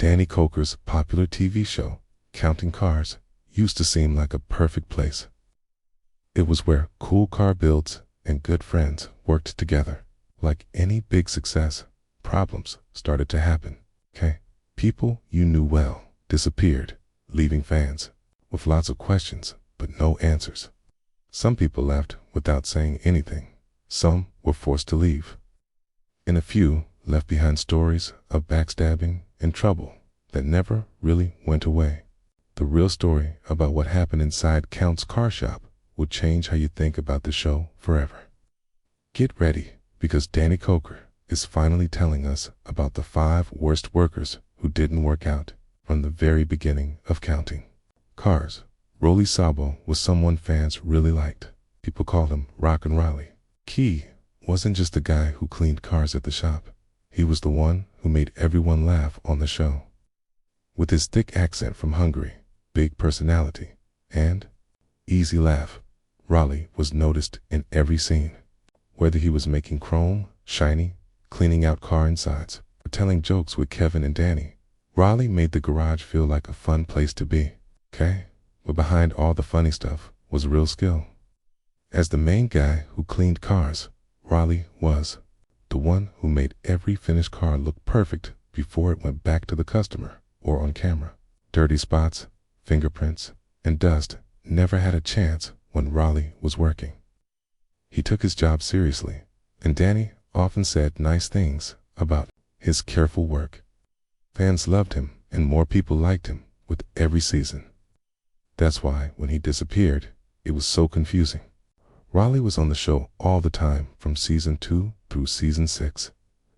Danny Koker's popular TV show, Counting Cars, used to seem like a perfect place. It was where cool car builds and good friends worked together. Like any big success, problems started to happen. People you knew well disappeared, leaving fans with lots of questions but no answers. Some people left without saying anything. Some were forced to leave. And a few left behind stories of backstabbing and trouble that never really went away. The real story about what happened inside Count's car shop will change how you think about the show forever. Get ready, because Danny Koker is finally telling us about the 5 worst workers who didn't work out from the very beginning of Counting Cars. Roly Sabo was someone fans really liked. People called him Rockin' Raleigh. He wasn't just the guy who cleaned cars at the shop. He was the one who made everyone laugh on the show. With his thick accent from Hungary, big personality, and easy laugh, Raleigh was noticed in every scene. Whether he was making chrome shiny, cleaning out car insides, or telling jokes with Kevin and Danny, Raleigh made the garage feel like a fun place to be. But behind all the funny stuff was real skill. As the main guy who cleaned cars, Raleigh was the one who made every finished car look perfect before it went back to the customer or on camera. Dirty spots, fingerprints, and dust never had a chance when Raleigh was working. He took his job seriously, and Danny often said nice things about his careful work. Fans loved him, and more people liked him with every season. That's why when he disappeared, it was so confusing. Raleigh was on the show all the time from season 2 through season 6.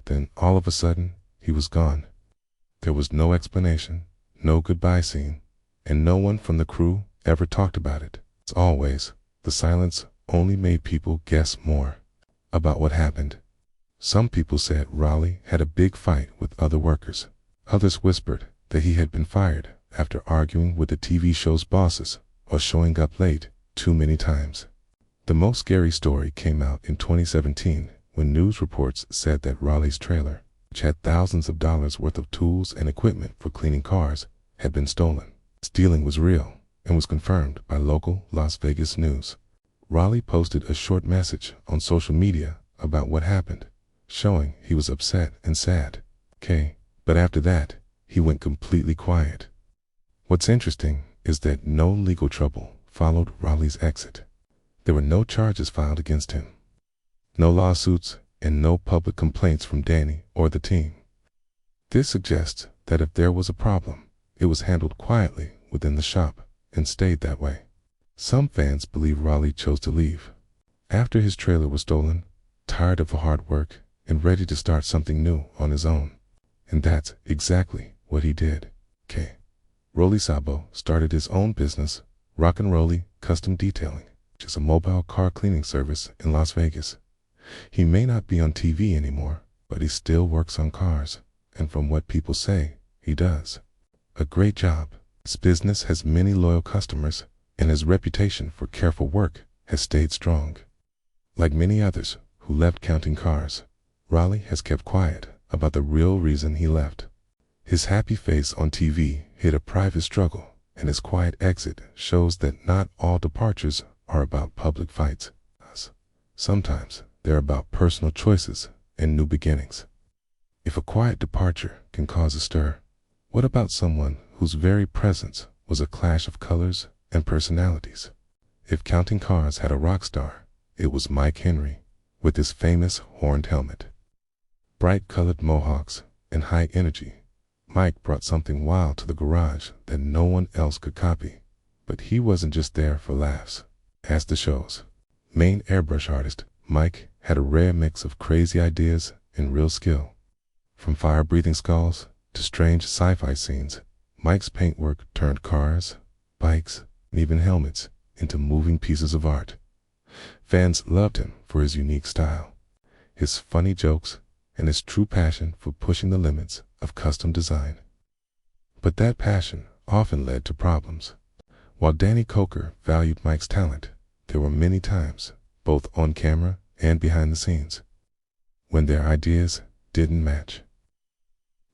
Then all of a sudden, he was gone. There was no explanation, no goodbye scene, and no one from the crew ever talked about it. As always, the silence only made people guess more about what happened. Some people said Raleigh had a big fight with other workers. Others whispered that he had been fired after arguing with the TV show's bosses or showing up late too many times. The most scary story came out in 2017 when news reports said that Raleigh's trailer, which had thousands of dollars worth of tools and equipment for cleaning cars, had been stolen. Stealing was real and was confirmed by local Las Vegas news. Raleigh posted a short message on social media about what happened, showing he was upset and sad. But after that, he went completely quiet. What's interesting is that no legal trouble followed Raleigh's exit. There were no charges filed against him, no lawsuits, and no public complaints from Danny or the team. This suggests that if there was a problem, it was handled quietly within the shop and stayed that way. Some fans believe Raleigh chose to leave after his trailer was stolen, tired of the hard work and ready to start something new on his own. And that's exactly what he did. Roly Sabo started his own business, Rockin' Roly Custom Detailing, which is a mobile car cleaning service in Las Vegas. He may not be on TV anymore, but he still works on cars, and from what people say, he does a great job. His business has many loyal customers, and his reputation for careful work has stayed strong. Like many others who left Counting Cars, Raleigh has kept quiet about the real reason he left. His happy face on TV hid a private struggle, and his quiet exit shows that not all departures are about public fights. Sometimes they're about personal choices and new beginnings. If a quiet departure can cause a stir, what about someone whose very presence was a clash of colors and personalities? If Counting Cars had a rock star, it was Mike Henry, with his famous horned helmet. Bright colored mohawks and high energy, Mike brought something wild to the garage that no one else could copy. But he wasn't just there for laughs. As the show's main airbrush artist, Mike had a rare mix of crazy ideas and real skill. From fire-breathing skulls to strange sci-fi scenes, Mike's paintwork turned cars, bikes, and even helmets into moving pieces of art. Fans loved him for his unique style, his funny jokes, and his true passion for pushing the limits of custom design. But that passion often led to problems. While Danny Koker valued Mike's talent, there were many times, both on camera and behind the scenes, when their ideas didn't match.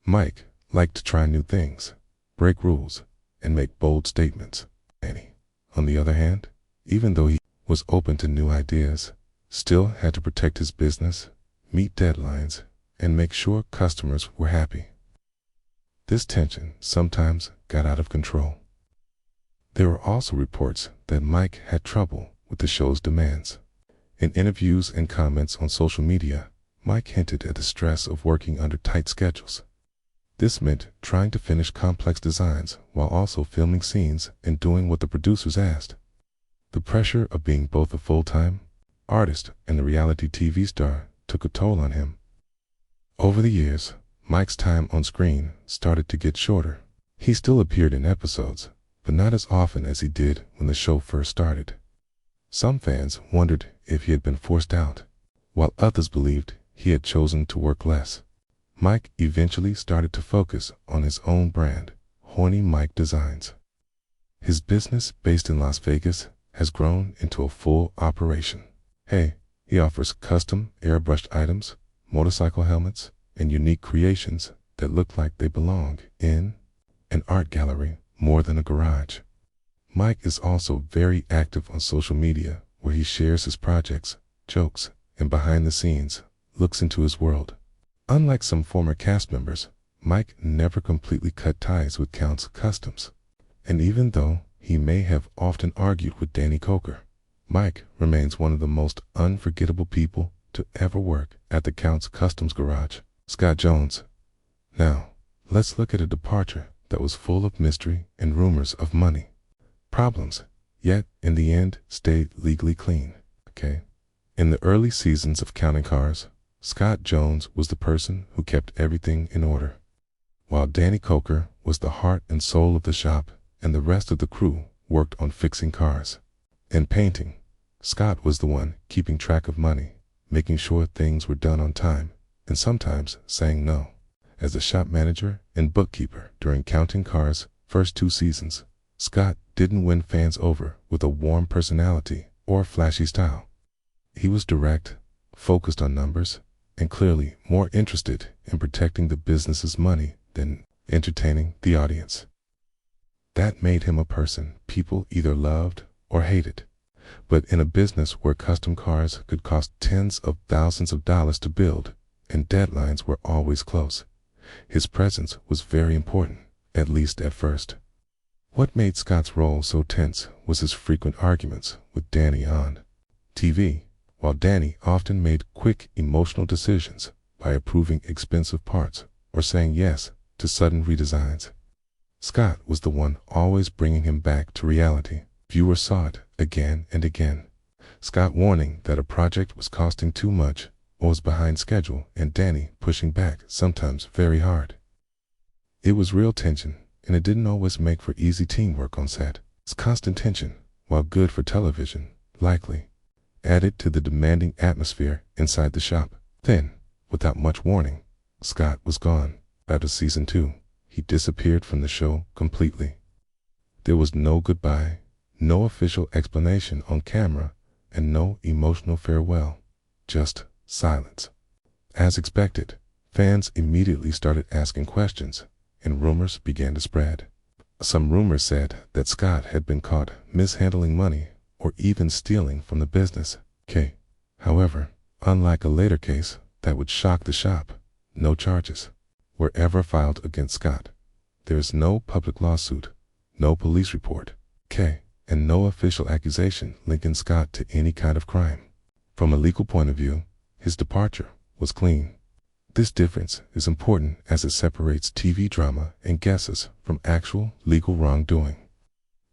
Mike liked to try new things, break rules, and make bold statements. Danny, on the other hand, even though he was open to new ideas, still had to protect his business, meet deadlines, and make sure customers were happy. This tension sometimes got out of control. There were also reports that Mike had trouble with the show's demands. In interviews and comments on social media, Mike hinted at the stress of working under tight schedules. This meant trying to finish complex designs while also filming scenes and doing what the producers asked. The pressure of being both a full-time artist and a reality TV star took a toll on him. Over the years, Mike's time on screen started to get shorter. He still appeared in episodes, but not as often as he did when the show first started. Some fans wondered if he had been forced out, while others believed he had chosen to work less. Mike eventually started to focus on his own brand, Horny Mike Designs. His business, based in Las Vegas, has grown into a full operation. He offers custom airbrushed items, motorcycle helmets, and unique creations that look like they belong in an art gallery more than a garage. Mike is also very active on social media, where he shares his projects, jokes, and behind-the-scenes looks into his world. Unlike some former cast members, Mike never completely cut ties with Count's Customs. And even though he may have often argued with Danny Koker, Mike remains one of the most unforgettable people to ever work at the Count's Customs garage. Scott Jones. Now, let's look at a departure that was full of mystery and rumors of money, problems, yet in the end stayed legally clean. In the early seasons of Counting Cars, Scott Jones was the person who kept everything in order, while Danny Koker was the heart and soul of the shop, and the rest of the crew worked on fixing cars and painting. Scott was the one keeping track of money, making sure things were done on time, and sometimes saying no. As the shop manager and bookkeeper during Counting Cars' first 2 seasons, Scott didn't win fans over with a warm personality or flashy style. He was direct, focused on numbers, and clearly more interested in protecting the business's money than entertaining the audience. That made him a person people either loved or hated. But in a business where custom cars could cost tens of thousands of dollars to build and deadlines were always close, his presence was very important, at least at first. What made Scott's role so tense was his frequent arguments with Danny on TV, while Danny often made quick emotional decisions by approving expensive parts or saying yes to sudden redesigns. Scott was the one always bringing him back to reality. Viewers saw it again and again. Scott warning that a project was costing too much or was behind schedule, and Danny pushing back, sometimes very hard. It was real tension, and it didn't always make for easy teamwork on set. It's constant tension, while good for television, likely added to the demanding atmosphere inside the shop. Then, without much warning, Scott was gone. After season 2, he disappeared from the show completely. There was no goodbye, no official explanation on camera, and no emotional farewell, just silence. As expected, fans immediately started asking questions, and rumors began to spread. Some rumors said that Scott had been caught mishandling money or even stealing from the business. However, unlike a later case that would shock the shop, no charges were ever filed against Scott. There is no public lawsuit, no police report, and no official accusation linking Scott to any kind of crime. From a legal point of view, his departure was clean. This difference is important as it separates TV drama and guesses from actual legal wrongdoing.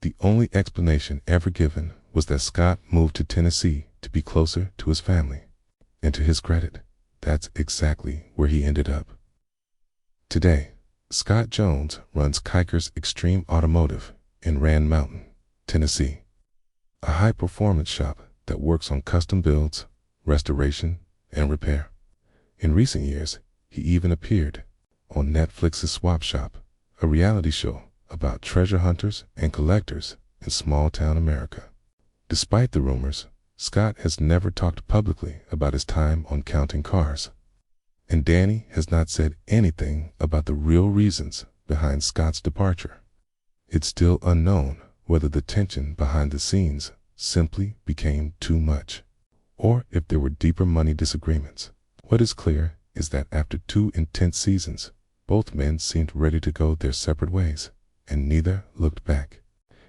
The only explanation ever given was that Scott moved to Tennessee to be closer to his family. And to his credit, that's exactly where he ended up. Today, Scott Jones runs Koker's Extreme Automotive in Rand Mountain, Tennessee, a high-performance shop that works on custom builds, restoration, and repair. In recent years, he even appeared on Netflix's Swap Shop, a reality show about treasure hunters and collectors in small-town America. Despite the rumors, Scott has never talked publicly about his time on Counting Cars. And Danny has not said anything about the real reasons behind Scott's departure. It's still unknown whether the tension behind the scenes simply became too much, or if there were deeper money disagreements. What is clear is that after 2 intense seasons, both men seemed ready to go their separate ways, and neither looked back.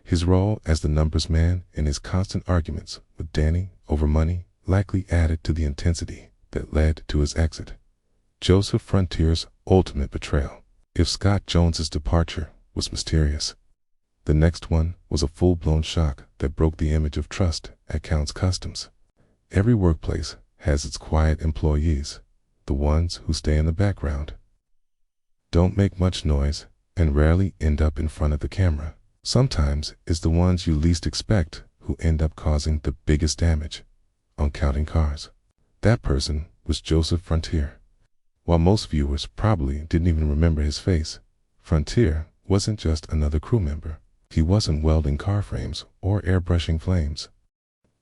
His role as the numbers man and his constant arguments with Danny over money likely added to the intensity that led to his exit. Joseph Frontier's ultimate betrayal. If Scott Jones's departure was mysterious, the next one was a full-blown shock that broke the image of trust at Count's Customs. Every workplace has its quiet employees, the ones who stay in the background, don't make much noise, and rarely end up in front of the camera. Sometimes it's the ones you least expect who end up causing the biggest damage on Counting Cars. That person was Joseph Frontier. While most viewers probably didn't even remember his face, Frontier wasn't just another crew member. He wasn't welding car frames or airbrushing flames.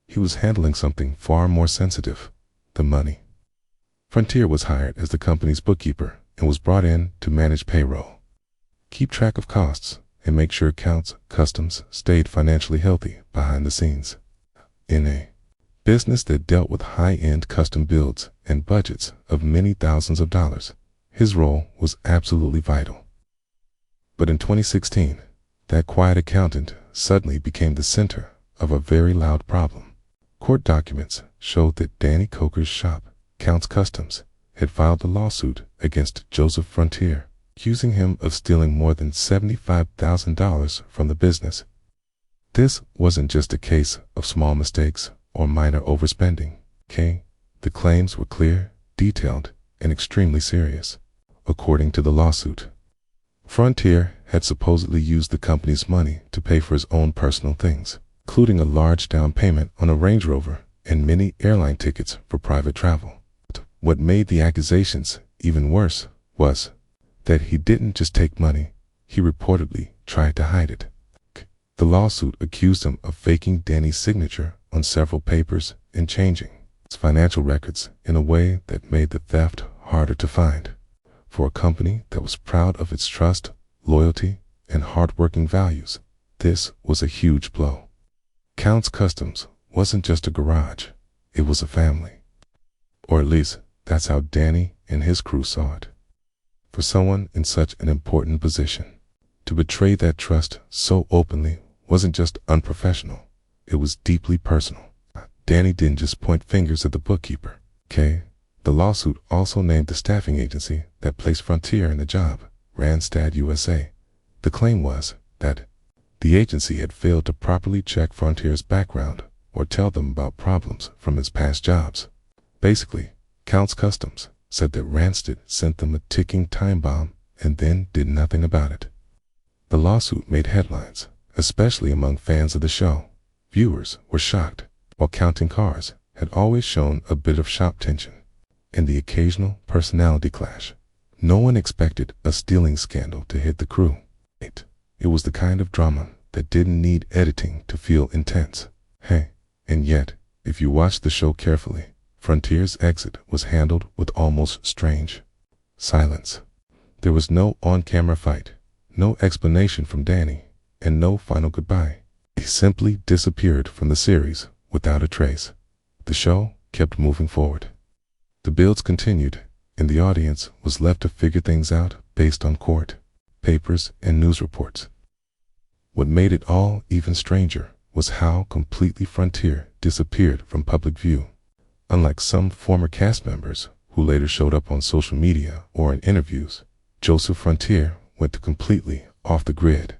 He was handling something far more sensitive: the money. Frontier was hired as the company's bookkeeper and was brought in to manage payroll, keep track of costs, and make sure Count's Customs stayed financially healthy behind the scenes. In a business that dealt with high-end custom builds and budgets of many thousands of dollars, his role was absolutely vital. But in 2016, that quiet accountant suddenly became the center of a very loud problem. Court documents showed that Danny Koker's shop, Count's Customs, had filed a lawsuit against Joseph Frontier, accusing him of stealing more than $75,000 from the business. This wasn't just a case of small mistakes or minor overspending. The claims were clear, detailed, and extremely serious. According to the lawsuit, Frontier had supposedly used the company's money to pay for his own personal things, including a large down payment on a Range Rover and many airline tickets for private travel. What made the accusations even worse was that he didn't just take money, he reportedly tried to hide it. The lawsuit accused him of faking Danny's signature on several papers and changing his financial records in a way that made the theft harder to find. For a company that was proud of its trust, loyalty, and hard-working values, this was a huge blow. Count's Customs wasn't just a garage, it was a family. Or at least, that's how Danny and his crew saw it. For someone in such an important position, to betray that trust so openly wasn't just unprofessional, it was deeply personal. Danny didn't just point fingers at the bookkeeper. The lawsuit also named the staffing agency that placed Frontier in the job, Randstad USA. The claim was that the agency had failed to properly check Frontier's background or tell them about problems from his past jobs. Basically, Count's Customs said that Randstad sent them a ticking time bomb and then did nothing about it. The lawsuit made headlines, especially among fans of the show. Viewers were shocked, while Counting Cars had always shown a bit of shop tension and the occasional personality clash. No one expected a stealing scandal to hit the crew. It was the kind of drama that didn't need editing to feel intense. And yet, if you watch the show carefully, Frontier's exit was handled with almost strange silence. There was no on-camera fight, no explanation from Danny, and no final goodbye. He simply disappeared from the series without a trace. The show kept moving forward. The builds continued, and the audience was left to figure things out based on court, papers, and news reports. What made it all even stranger was how completely Frontier disappeared from public view. Unlike some former cast members who later showed up on social media or in interviews, Joseph Frontier went completely off the grid.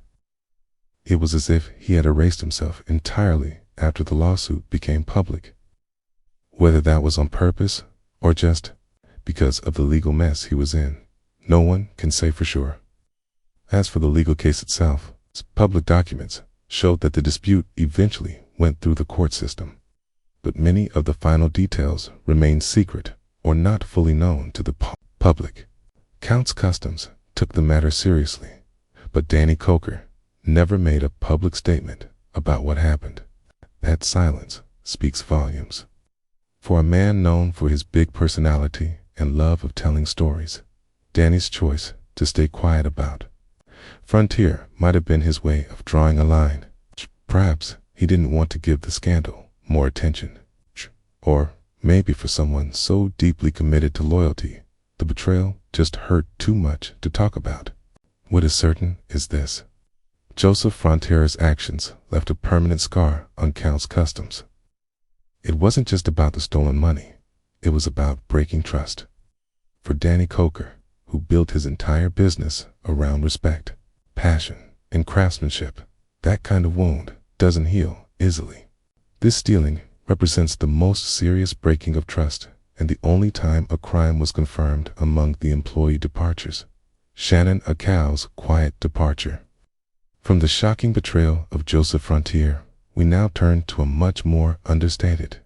It was as if he had erased himself entirely after the lawsuit became public. Whether that was on purpose or just because of the legal mess he was in, no one can say for sure. As for the legal case itself, public documents showed that the dispute eventually went through the court system, but many of the final details remained secret or not fully known to the public. Count's Customs took the matter seriously, but Danny Koker never made a public statement about what happened. That silence speaks volumes. For a man known for his big personality and love of telling stories. Danny's choice to stay quiet about Frontier might have been his way of drawing a line. Perhaps he didn't want to give the scandal more attention. Or maybe for someone so deeply committed to loyalty, the betrayal just hurt too much to talk about. What is certain is this: Joseph Frontiero's actions left a permanent scar on Count's Customs. It wasn't just about the stolen money. It was about breaking trust. For Danny Koker, who built his entire business around respect, passion, and craftsmanship, that kind of wound doesn't heal easily. This stealing represents the most serious breaking of trust and the only time a crime was confirmed among the employee departures. Shannon I's quiet departure. From the shocking betrayal of Joseph Frontiero, we now turn to a much more understated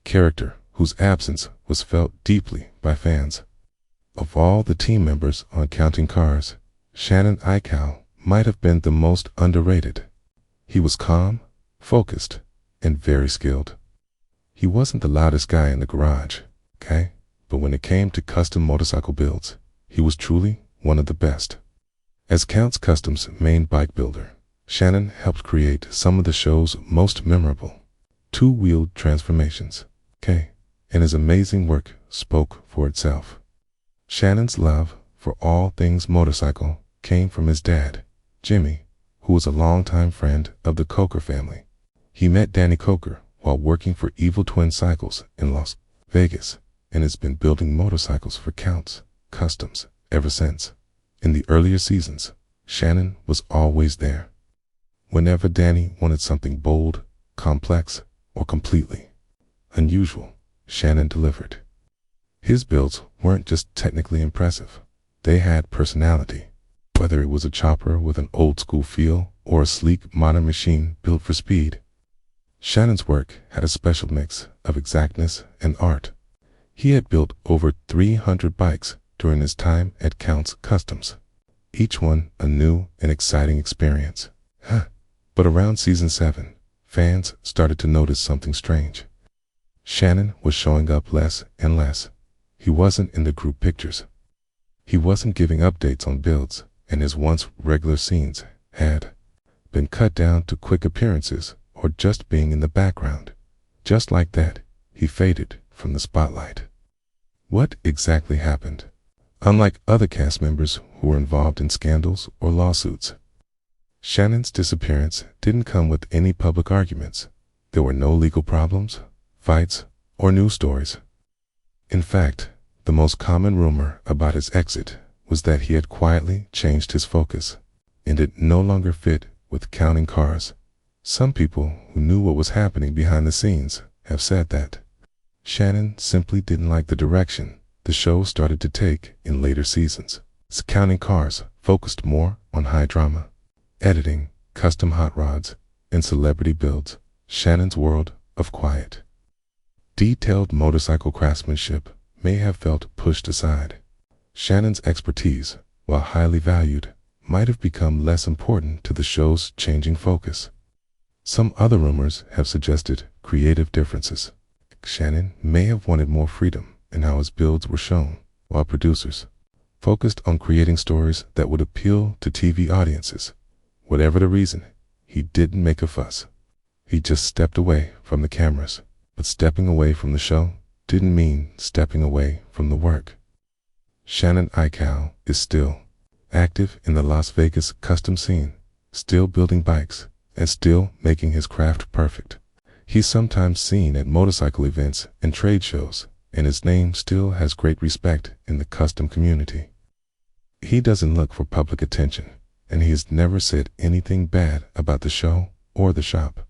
character whose absence was felt deeply by fans. Of all the team members on Counting Cars, Shannon I might have been the most underrated. He was calm, focused, and very skilled. He wasn't the loudest guy in the garage, okay? But when it came to custom motorcycle builds, he was truly one of the best. As Count's Customs' main bike builder, Shannon helped create some of the show's most memorable two-wheeled transformations, okay? And his amazing work spoke for itself. Shannon's love for all things motorcycle came from his dad, Jimmy, who was a longtime friend of the Koker family. He met Danny Koker while working for Evil Twin Cycles in Las Vegas and has been building motorcycles for Count's Customs ever since. In the earlier seasons, Shannon was always there. Whenever Danny wanted something bold, complex, or completely unusual, Shannon delivered. His builds weren't just technically impressive, they had personality. Whether it was a chopper with an old-school feel or a sleek modern machine built for speed, Shannon's work had a special mix of exactness and art. He had built over 300 bikes during his time at Count's Customs, each one a new and exciting experience. But around season 7, fans started to notice something strange. Shannon was showing up less and less. He wasn't in the group pictures. He wasn't giving updates on builds, and his once regular scenes had been cut down to quick appearances or just being in the background. Just like that, he faded from the spotlight. What exactly happened? Unlike other cast members who were involved in scandals or lawsuits, Shannon's disappearance didn't come with any public arguments. There were no legal problems, fights, or news stories. In fact, the most common rumor about his exit was that he had quietly changed his focus, and it no longer fit with Counting Cars. Some people who knew what was happening behind the scenes have said that Shannon simply didn't like the direction the show started to take in later seasons. Counting Cars focused more on high drama, editing, custom hot rods, and celebrity builds. Shannon's world of quiet, detailed motorcycle craftsmanship may have felt pushed aside. Shannon's expertise, while highly valued, might have become less important to the show's changing focus. Some other rumors have suggested creative differences. Shannon may have wanted more freedom in how his builds were shown, while producers focused on creating stories that would appeal to TV audiences. Whatever the reason, he didn't make a fuss. He just stepped away from the cameras. But stepping away from the show didn't mean stepping away from the work. Shannon I is still active in the Las Vegas custom scene, still building bikes, and still making his craft perfect. He's sometimes seen at motorcycle events and trade shows, and his name still has great respect in the custom community. He doesn't look for public attention, and he has never said anything bad about the show or the shop.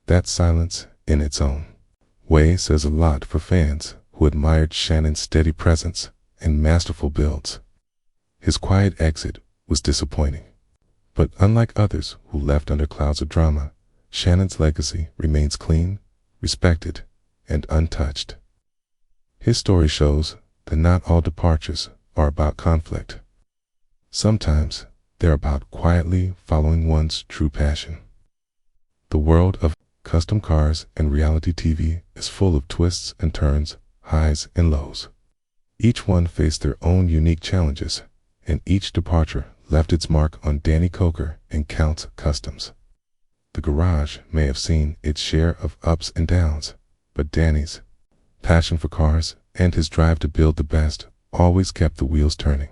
That silence in its own way says a lot for fans who admired Shannon's steady presence and masterful builds. His quiet exit was disappointing, but unlike others who left under clouds of drama, Shannon's legacy remains clean, respected, and untouched. His story shows that not all departures are about conflict. Sometimes they're about quietly following one's true passion. The world of custom cars and reality TV is full of twists and turns, highs and lows. Each one faced their own unique challenges, and each departure left its mark on Danny Koker and Count's customs. The garage may have seen its share of ups and downs, but Danny's passion for cars and his drive to build the best always kept the wheels turning.